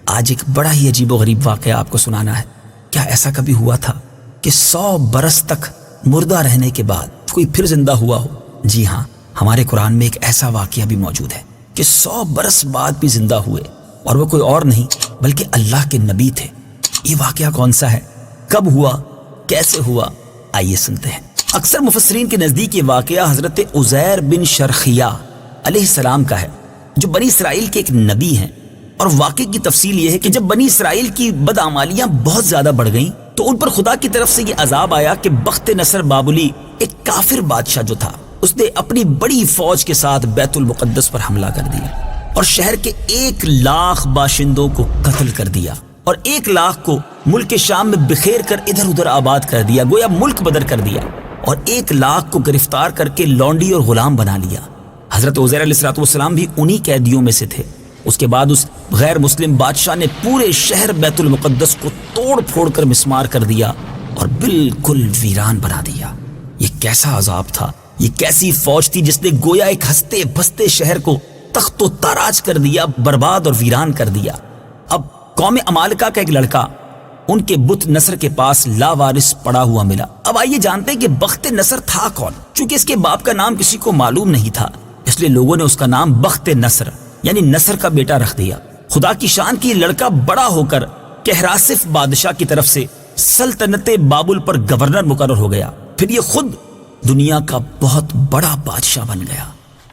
آج ایک بڑا ہی عجیب و غریب واقعہ آپ کو سنانا ہے۔ کیا ایسا کبھی ہوا تھا کہ 100 برس تک مردہ رہنے کے بعد کوئی پھر زندہ ہوا ہو؟ جی ہاں، ہمارے قرآن میں ایک ایسا واقعہ بھی موجود ہے کہ 100 برس بعد بھی زندہ ہوئے، اور وہ کوئی اور نہیں بلکہ اللہ کے نبی تھے۔ یہ واقعہ کون سا ہے، کب ہوا، کیسے ہوا، آئیے سنتے ہیں۔ اکثر مفسرین کے نزدیک یہ واقعہ حضرت عزیر بن شرخیہ علیہ السلام کا ہے، جو بنی اسرائیل کے ایک نبی ہیں۔ اور واقعے کی تفصیل یہ ہے کہ جب بنی اسرائیل کی بدعمالیاں بہت زیادہ بڑھ گئیں تو ان پر خدا کی طرف سے یہ عذاب آیا کہ بخت نصر بابلی، ایک کافر بادشاہ جو تھا، اس نے اپنی بڑی فوج کے ساتھ بیت المقدس پر حملہ کر دیا اور شہر کے 1,00,000 باشندوں کو قتل کر دیا، اور 1,00,000 کو ملک شام میں بکھیر کر ادھر ادھر آباد کر دیا، گویا ملک بدر کر دیا، اور 1,00,000 کو گرفتار کر کے لونڈی اور غلام بنا لیا۔ حضرت عزیر علیہ السلام بھی انہی قیدیوں میں سے تھے۔ اس کے بعد اس غیر مسلم بادشاہ نے پورے شہر بیت المقدس کو توڑ پھوڑ کر مسمار کر دیا اور بالکل ویران بنا دیا۔ یہ کیسا عذاب تھا، یہ کیسی فوج تھی جس نے گویا ایک ہنستے بستے شہر کو تخت و تاراج کر دیا، برباد اور ویران کر دیا۔ اب قوم عمالقہ کا ایک لڑکا ان کے بت نصر کے پاس لاوارث پڑا ہوا ملا۔ اب آئیے جانتے ہیں کہ بخت نصر تھا کون۔ چونکہ اس کے باپ کا نام کسی کو معلوم نہیں تھا، اس لیے لوگوں نے اس کا نام بخت نصر یعنی نصر کا بیٹا رکھ دیا۔ خدا کی شان کی لڑکا بڑا ہو کر کہراسف بادشاہ کی طرف سے سلطنت بابل پر گورنر مقرر ہو گیا، پھر یہ خود دنیا کا بہت بڑا بادشاہ بن گیا۔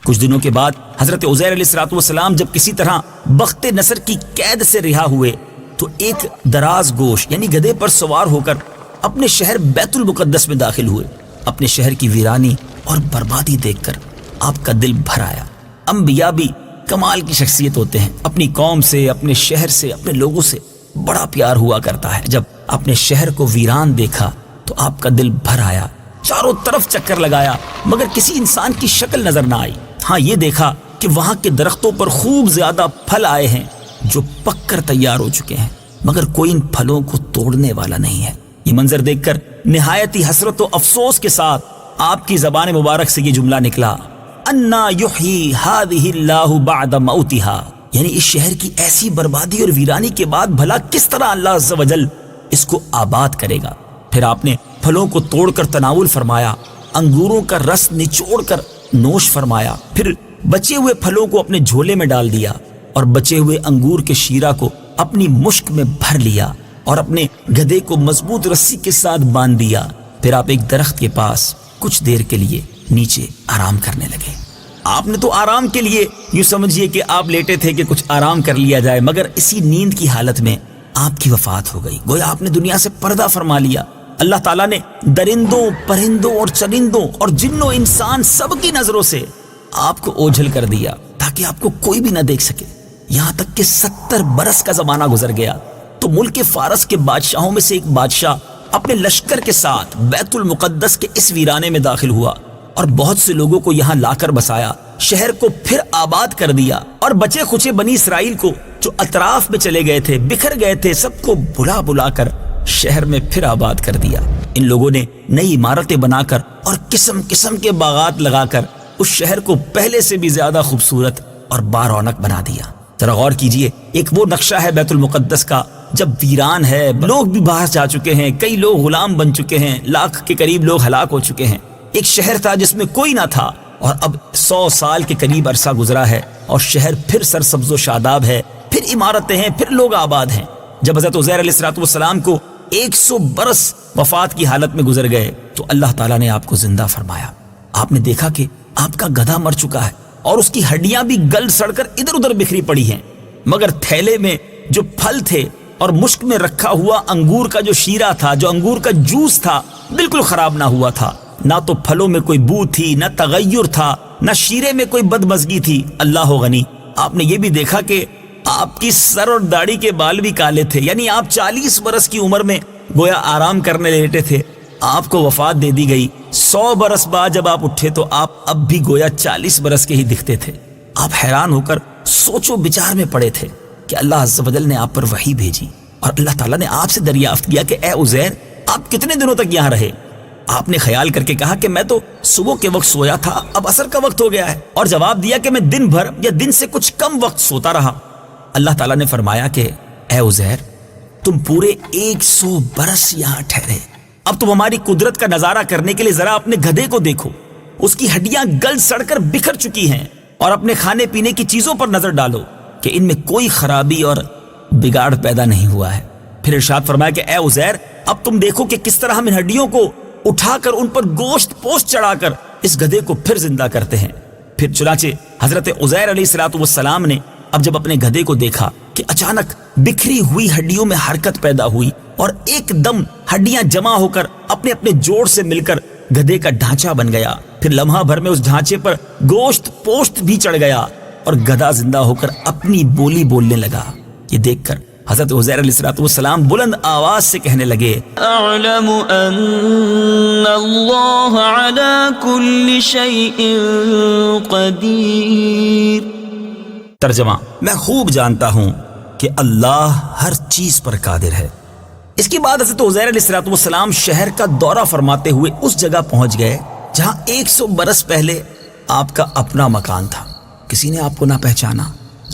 کچھ دنوں کے بعد حضرت عزیر علیہ السلام جب کسی طرح بخت نصر کی قید سے رہا ہوئے تو ایک دراز گوش یعنی گدھے پر سوار ہو کر اپنے شہر بیت المقدس میں داخل ہوئے۔ اپنے شہر کی ویرانی اور بربادی دیکھ کر آپ کا دل بھر آیا۔ انبیاء بھی کمال کی شخصیت ہوتے ہیں، اپنی قوم سے، اپنے شہر سے، اپنے لوگوں سے بڑا پیار ہوا کرتا ہے۔ جب اپنے شہر کو ویران دیکھا تو آپ کا دل بھر آیا، چاروں طرف چکر لگایا مگر کسی انسان کی شکل نظر نہ آئی۔ ہاں یہ دیکھا کہ وہاں کے درختوں پر خوب زیادہ پھل آئے ہیں جو پک کر تیار ہو چکے ہیں، مگر کوئی ان پھلوں کو توڑنے والا نہیں ہے۔ یہ منظر دیکھ کر نہایت ہی حسرت و افسوس کے ساتھ آپ کی زبان مبارک سے یہ جملہ نکلا، انا یحیی ہذہ اللہ بعد موتہا، یعنی اس شہر کی ایسی بربادی اور ویرانی کے بعد بھلا کس طرح اللہ عز و جل اس کو آباد کرے گا۔ پھر آپ نے پھلوں کو توڑ کر تناول فرمایا، انگوروں کا رس نچوڑ کر نوش فرمایا، پھر بچے ہوئے پھلوں کو اپنے جھولے میں ڈال دیا اور بچے ہوئے انگور کے شیرہ کو اپنی مشک میں بھر لیا اور اپنے گدھے کو مضبوط رسی کے ساتھ باندھ دیا۔ پھر آپ ایک درخت کے پاس کچھ دیر کے لیے نیچے آرام کرنے لگے۔ آپ نے تو آرام کے لیے یوں سمجھیے کہ آپ لیٹے تھے کہ کچھ آرام کر لیا جائے، مگر اسی نیند کی حالت میں آپ کی وفات ہو گئی، گویا آپ نے دنیا سے پردہ فرما لیا۔ اللہ تعالیٰ نے درندوں، پرندوں اور چرندوں اور جنوں انسان سب کی نظروں سے آپ کو اوجھل کر دیا تاکہ آپ کو کوئی بھی نہ دیکھ سکے۔ یہاں تک کہ 70 برس کا زمانہ گزر گیا تو ملک فارس کے بادشاہوں میں سے ایک بادشاہ اپنے لشکر کے ساتھ بیت المقدس کے اس ویرانے میں داخل ہوا اور بہت سے لوگوں کو یہاں لا کر بسایا، شہر کو پھر آباد کر دیا، اور بچے کھچے بنی اسرائیل کو جو اطراف میں چلے گئے تھے، بکھر گئے تھے، سب کو بلا بلا کر شہر میں پھر آباد کر دیا۔ ان لوگوں نے نئی عمارتیں بنا کر اور قسم قسم کے باغات لگا کر اس شہر کو پہلے سے بھی زیادہ خوبصورت اور بارونق بنا دیا۔ ذرا غور کیجئے، ایک وہ نقشہ ہے بیت المقدس کا جب ویران ہے، لوگ بھی باہر جا چکے ہیں، کئی لوگ غلام بن چکے ہیں، 1,00,000 کے قریب لوگ ہلاک ہو چکے ہیں۔ ایک شہر تھا جس میں کوئی نہ تھا، اور اب 100 سال کے قریب عرصہ گزرا ہے اور شہر پھر سرسبز و شاداب ہے، پھر عمارتیں ہیں، پھر لوگ آباد ہیں۔ جب حضرت عزیر علیہ السلام کو 100 برس وفات کی حالت میں گزر گئے تو اللہ تعالیٰ نے آپ کو زندہ فرمایا۔ آپ نے دیکھا کہ آپ کا گدھا مر چکا ہے اور اس کی ہڈیاں بھی گل سڑ کر ادھر ادھر بکھری پڑی ہیں، مگر تھیلے میں جو پھل تھے اور مشک میں رکھا ہوا انگور کا جو شیرہ تھا، جو انگور کا جوس تھا، بالکل خراب نہ ہوا تھا۔ نہ تو پھلوں میں کوئی بو تھی، نہ تغیر تھا، نہ شیرے میں کوئی بدمزگی تھی۔ اللہ غنی، آپ نے یہ بھی دیکھا کہ آپ کی سر اور داڑھی کے بال بھی کالے تھے، یعنی آپ 40 برس کی عمر میں گویا آرام کرنے لیٹے تھے، آپ کو وفات دے دی گئی۔ 100 برس بعد جب آپ اٹھے تو آپ اب بھی گویا 40 برس کے ہی دکھتے تھے۔ آپ حیران ہو کر سوچ و بچار میں پڑے تھے کہ اللہ عز و جل نے آپ پر وحی بھیجی اور اللہ تعالیٰ نے آپ سے دریافت کیا کہ اے عزیر، آپ کتنے دنوں تک یہاں رہے؟ آپ نے خیال کر کے کہا کہ میں تو صبح کے وقت سویا تھا، اب عصر کا وقت ہو گیا ہے، اور جواب دیا کہ میں دن بھر یا دن سے کچھ کم وقت سوتا رہا۔ اللہ تعالیٰ نے فرمایا کہ اے عزیر تم پورے 100 برس یہاں ٹھہرے، اب تم ہماری قدرت کا نظارہ کرنے کے لیے ذرا اپنے گدھے کو دیکھو، اس کی ہڈیاں گل سڑ کر بکھر چکی ہیں، اور اپنے کھانے پینے کی چیزوں پر نظر ڈالو کہ ان میں کوئی خرابی اور بگاڑ پیدا نہیں ہوا ہے۔ پھر ارشاد فرمایا کہ اے عزیر اب تم دیکھو کہ کس طرح ہم ان ہڈیوں کو اٹھا کر ان پر گوشت پوست چڑھا کر اس گدھے کو پھر زندہ کرتے ہیں۔ پھر چنانچہ حضرت عزیر علیہ السلام نے اب جب اپنے گدھے کو دیکھا کہ اچانک بکھری ہوئی ہڈیوں میں حرکت پیدا ہوئی اور ایک دم ہڈیاں جمع ہو کر اپنے اپنے جوڑ سے مل کر گدھے کا ڈھانچہ بن گیا، پھر لمحہ بھر میں اس ڈھانچے پر گوشت پوست بھی چڑھ گیا اور گدھا زندہ ہو کر اپنی بولی بولنے لگا۔ یہ دیکھ کر حضرت عزیر علیہ السلام بلند آواز سے کہنے لگے اعلم ان اللہ علی کل شیء قدیر۔ ترجمہ، میں خوب جانتا ہوں کہ اللہ ہر چیز پر قادر ہے۔ اس کے بعد حضرت عزیر علیہ السلام شہر کا دورہ فرماتے ہوئے اس جگہ پہنچ گئے جہاں 100 برس پہلے آپ کا اپنا مکان تھا۔ کسی نے آپ کو نہ پہچانا،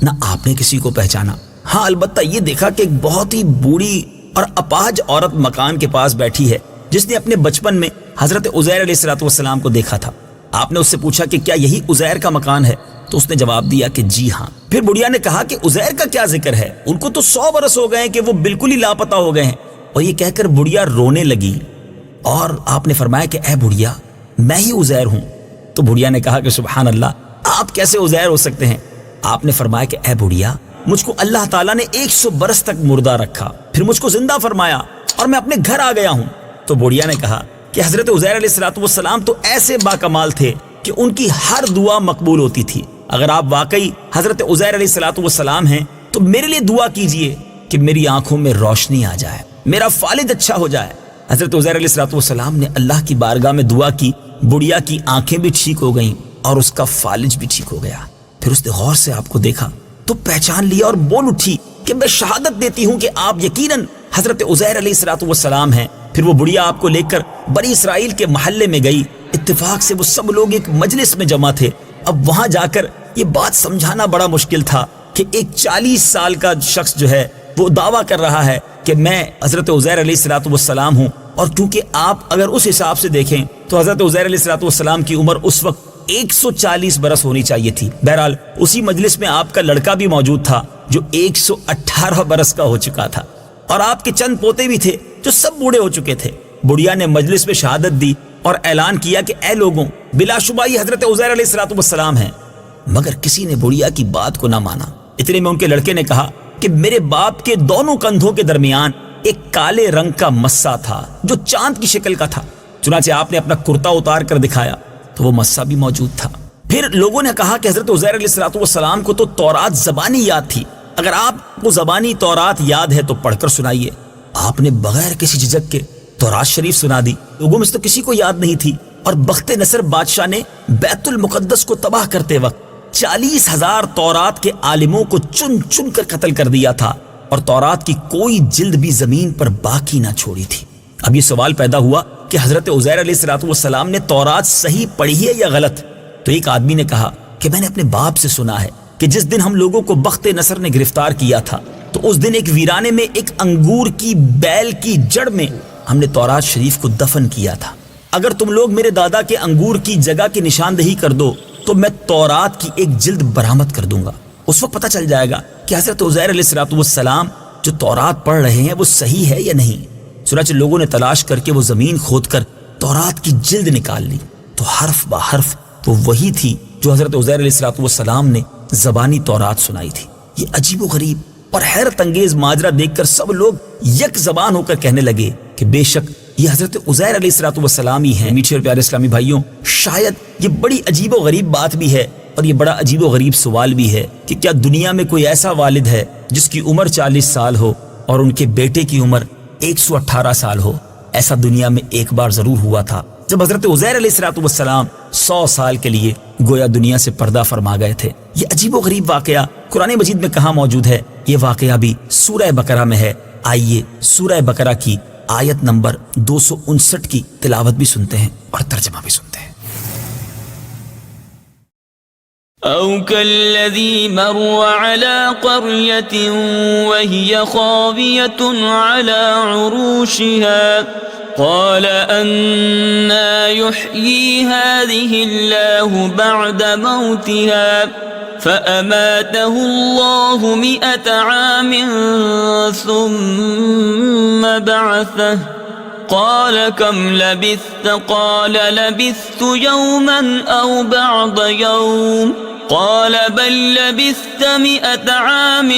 نہ آپ نے کسی کو پہچانا۔ ہاں البتہ یہ دیکھا کہ ایک بہت ہی بوڑھی اور اپاہج عورت مکان کے پاس بیٹھی ہے جس نے اپنے بچپن میں حضرت عزیر علیہ السلام کو دیکھا تھا۔ آپ نے اس سے پوچھا کہ کیا یہی عزیر کا مکان ہے؟ تو اس نے جواب دیا کہ جی ہاں۔ پھر بڑھیا نے کہا کہ عزیر کا کیا ذکر ہے، ان کو تو 100 برس ہو گئے ہیں کہ وہ بالکل ہی لاپتہ ہو گئے ہیں۔ اور یہ کہہ کر بڑھیا رونے لگی، اور آپ نے فرمایا کہ اے بڑھیا میں ہی عزیر ہوں۔ تو بڑھیا نے کہا کہ سبحان اللہ، آپ کیسے عزیر ہو سکتے ہیں؟ آپ نے فرمایا کہ اے بڑھیا مجھ کو اللہ تعالیٰ نے 100 برس تک مردہ رکھا، پھر مجھ کو زندہ فرمایا اور میں اپنے گھر آ گیا ہوں۔ تو بڑھیا نے کہا کہ حضرت عزیر علیہ السلام تو ایسے باکمال تھے کہ ان کی ہر دعا مقبول ہوتی تھی۔ اگر آپ واقعی حضرت عزیر علیہ السلام ہیں تو میرے لیے دعا کیجئے کہ میری آنکھوں میں روشنی آ جائے، میرا فالج اچھا ہو جائے۔ حضرت عزیر علیہ السلام نے اللہ کی بارگاہ میں دعا کی، بڑھیا کی آنکھیں بھی ٹھیک ہو گئیں اور اس کا فالج بھی ٹھیک ہو گیا۔ پھر اس نے غور سے آپ کو دیکھا تو پہچان لیا اور بول اٹھی کہ میں شہادت دیتی ہوں کہ آپ یقیناً حضرت عزیر علیہ السلام ہیں۔ پھر وہ بڑھیا آپ کو لے کر بنی اسرائیل کے محلے میں گئی۔ اتفاق سے وہ سب لوگ ایک مجلس میں جمع تھے۔ اب وہاں جا کر یہ بات سمجھانا بڑا مشکل تھا کہ ایک 40 سال کا شخص جو ہے وہ دعویٰ کر رہا ہے کہ میں حضرت عزیر علیہ السلام ہوں، اور چونکہ آپ اگر اس حساب سے دیکھیں تو حضرت عزیر علیہ السلام کی عمر اس وقت 140 برس ہونی چاہیے تھی۔ بہرحال اسی مجلس میں آپ کا لڑکا بھی موجود تھا جو 118 برس کا ہو چکا تھا، اور آپ کے چند پوتے بھی تھے جو سب بوڑھے ہو چکے تھے۔ بڑھیا نے مجلس میں شہادت دی اور اعلان کیا کہ اے لوگوں، بلا شبہ یہ حضرت عزیر علیہ السلام ہیں۔ مگر کسی نے بڑھیا کی بات کو نہ مانا۔ اتنے میں ان کے لڑکے نے کہا کہ میرے باپ کے دونوں کندھوں کے درمیان ایک کالے رنگ کا مسا تھا جو چاند کی شکل کا تھا۔ چنانچہ آپ نے اپنا کرتا اتار کر دکھایا تو وہ مسا بھی موجود تھا۔ پھر لوگوں نے کہا کہ حضرت عزیر علیہ السلام کو تو تورات زبانی یاد تھی، اگر آپ کو زبانی تورات یاد ہے تو پڑھ کر سنائیے۔ آپ نے بغیر کسی جھجک کے تورات شریف سنا دی۔ لوگوں میں سے تو کسی کو یاد نہیں تھی، اور بخت نصر بادشاہ نے بیت المقدس کو تباہ کرتے وقت 40,000 تورات کے عالموں کو چن چن کر قتل کر دیا تھا، اور تورات کی کوئی جلد بھی زمین پر باقی نہ چھوڑی تھی۔ اب یہ سوال پیدا ہوا کہ حضرت عزیر علیہ السلام نے تورات صحیح پڑھی ہے یا غلط؟ تو ایک آدمی نے کہا کہ میں نے اپنے باپ سے سنا ہے کہ جس دن ہم لوگوں کو بخت نصر نے گرفتار کیا تھا تو اس دن ایک ویرانے میں ایک انگور کی بیل کی جڑ میں ہم نے تورات شریف کو دفن کیا تھا۔ اگر تم لوگ میرے دادا کے انگور کی جگہ کی نشاندہی کر دو تو میں تورات کی ایک جلد برآمد کر دوں گا۔ اس وقت پتہ چل جائے گا کہ حضرت عزیر علیہ السلام جو تورات پڑھ رہے ہیں وہ صحیح ہے یا نہیں۔ چنانچہ لوگوں نے تلاش کر کے وہ زمین کھود کر تورات کی جلد نکال لی تو حرف با حرف وہ وہی تھی جو حضرت عزیر علیہ السلام نے زبانی تورات سنائی تھی۔ یہ عجیب و غریب اور حیرت انگیز ماجرا دیکھ کر سب لوگ یک زبان ہو کر کہنے لگے کہ بے شک یہ حضرت عزیر علیہ السلام ہی ہیں۔ میٹھے اور پیارے اسلامی بھائیوں، شاید یہ بڑی عجیب و غریب بات بھی ہے، اور یہ بڑا عجیب و غریب سوال بھی ہے کہ کیا دنیا میں کوئی ایسا والد ہے جس کی عمر 40 سال ہو اور ان کے بیٹے کی عمر 118 سال ہو؟ ایسا دنیا میں ایک بار ضرور ہوا تھا جب حضرت عزیر علیہ السلام 100 سال کے لیے گویا دنیا سے پردہ فرما گئے تھے۔ یہ عجیب و غریب واقعہ قرآن مجید میں کہاں موجود ہے؟ یہ واقعہ بھی سورہ بقرہ میں ہے۔ آئیے سورہ بقرہ کی آیت نمبر 259 کی تلاوت بھی سنتے ہیں اور ترجمہ بھی سنتے ہیں۔ أو كالذي مر على قرية وهي خاوية على عروشها قال أنى يحيي هذه الله بعد موتها فأماته الله 100 عام ثم بعثه قال كم لبثت قال لبثت يوما أو بعض يوم قال بل لبثت 100 عام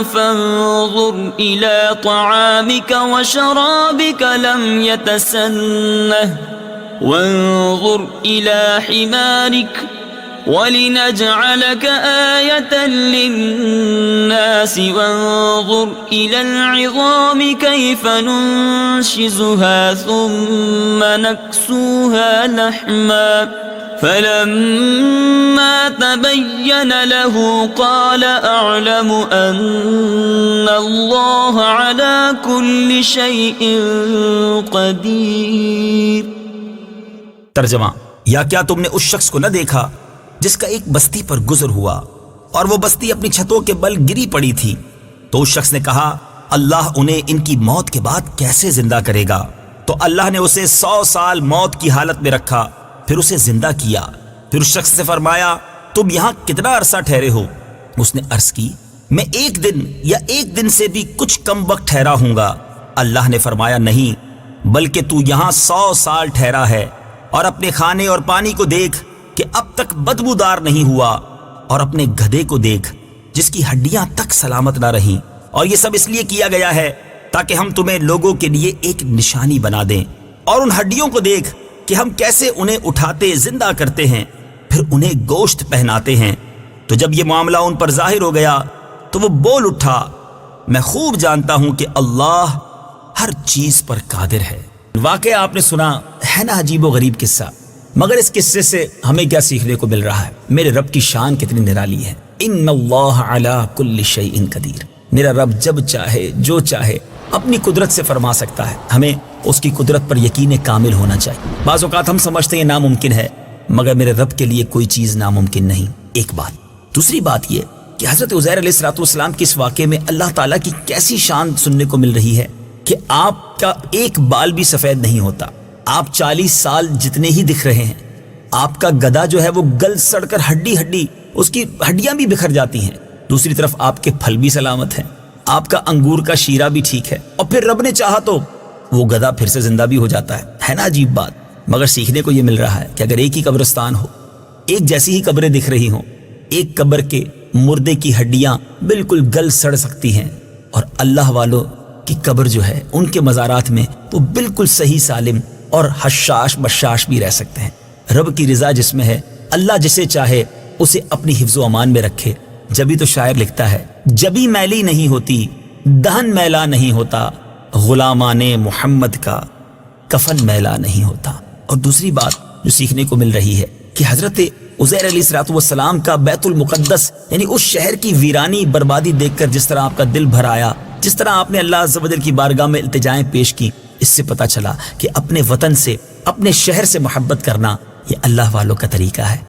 فانظر إلى طعامك وشرابك لم يتسنه وانظر إلى حمارك ولنجعلك آية للناس وانظر إلى العظام كيف ننشزها ثم نكسوها لحما فلما تبين له قال أعلم أن الله على كل شيء قدير. ترجمہ: یا کیا تم نے اس شخص کو نہ دیکھا جس کا ایک بستی پر گزر ہوا اور وہ بستی اپنی چھتوں کے بل گری پڑی تھی؟ تو اس شخص نے کہا اللہ انہیں ان کی موت کے بعد کیسے زندہ کرے گا؟ تو اللہ نے اسے 100 سال موت کی حالت میں رکھا، پھر اسے زندہ کیا. پھر اس شخص سے فرمایا تم یہاں کتنا عرصہ ٹھہرے ہو؟ اس نے عرض کی میں 1 دن یا 1 دن سے بھی کچھ کم وقت ٹھہرا ہوں گا. اللہ نے فرمایا نہیں بلکہ تو یہاں 100 سال ٹھہرا ہے، اور اپنے کھانے اور پانی کو دیکھ کہ اب تک بدبودار نہیں ہوا، اور اپنے گدھے کو دیکھ جس کی ہڈیاں تک سلامت نہ رہیں، اور یہ سب اس لیے کیا گیا ہے تاکہ ہم تمہیں لوگوں کے لیے ایک نشانی بنا دیں. اور ان ہڈیوں کو دیکھ کہ ہم کیسے انہیں اٹھاتے زندہ کرتے ہیں، پھر انہیں گوشت پہناتے ہیں. تو جب یہ معاملہ ان پر ظاہر ہو گیا تو وہ بول اٹھا میں خوب جانتا ہوں کہ اللہ ہر چیز پر قادر ہے. واقعہ آپ نے سنا ہے نا، عجیب و غریب قصہ، مگر اس قصے سے ہمیں کیا سیکھنے کو مل رہا ہے؟ میرے رب کی شان کتنی نرالی ہے. ان اللہ علی کل شیء قدیر. میرا رب جب چاہے جو چاہے اپنی قدرت سے فرما سکتا ہے. ہمیں اس کی قدرت پر یقین کامل ہونا چاہیے. بعض اوقات ہم سمجھتے ہیں ناممکن ہے، مگر میرے رب کے لیے کوئی چیز ناممکن نہیں. ایک بات. دوسری بات یہ کہ حضرت عزیر علیہ السلام کے اس واقعے میں اللہ تعالیٰ کی کیسی شان سننے کو مل رہی ہے کہ آپ کا ایک بال بھی سفید نہیں ہوتا، آپ 40 سال جتنے ہی دکھ رہے ہیں. آپ کا گدھا جو ہے وہ گل سڑ کر ہڈی اس کی ہڈیاں بھی بکھر جاتی ہیں. دوسری طرف آپ کے پھل بھی سلامت ہیں، آپ کا انگور کا شیرہ بھی ٹھیک ہے، اور پھر رب نے چاہا تو وہ گدھا پھر سے زندہ بھی ہو جاتا ہے نا عجیب بات. مگر سیکھنے کو یہ مل رہا ہے کہ اگر ایک ہی قبرستان ہو، ایک جیسی ہی قبریں دکھ رہی ہوں، ایک قبر کے مردے کی ہڈیاں بالکل گل سڑ سکتی ہیں، اور اللہ والوں کی قبر جو ہے ان کے مزارات میں وہ بالکل صحیح سالم اور حشاش بشاش بھی رہ سکتے ہیں. رب کی رضا جس میں ہے، اللہ جسے چاہے اسے اپنی حفظ و امان میں رکھے. جبھی تو شاعر لکھتا ہے جبھی میلی نہیں ہوتی دہن میلا نہیں ہوتا، غلامان محمد کا کفن میلا نہیں ہوتا. اور دوسری بات جو سیکھنے کو مل رہی ہے کہ حضرت عزیر علیہ السلام کا بیت المقدس یعنی اس شہر کی ویرانی بربادی دیکھ کر جس طرح آپ کا دل بھر آیا، جس طرح آپ نے اللہ عز و جل کی بارگاہ میں التجائیں پیش کی، اس سے پتہ چلا کہ اپنے وطن سے، اپنے شہر سے محبت کرنا یہ اللہ والوں کا طریقہ ہے.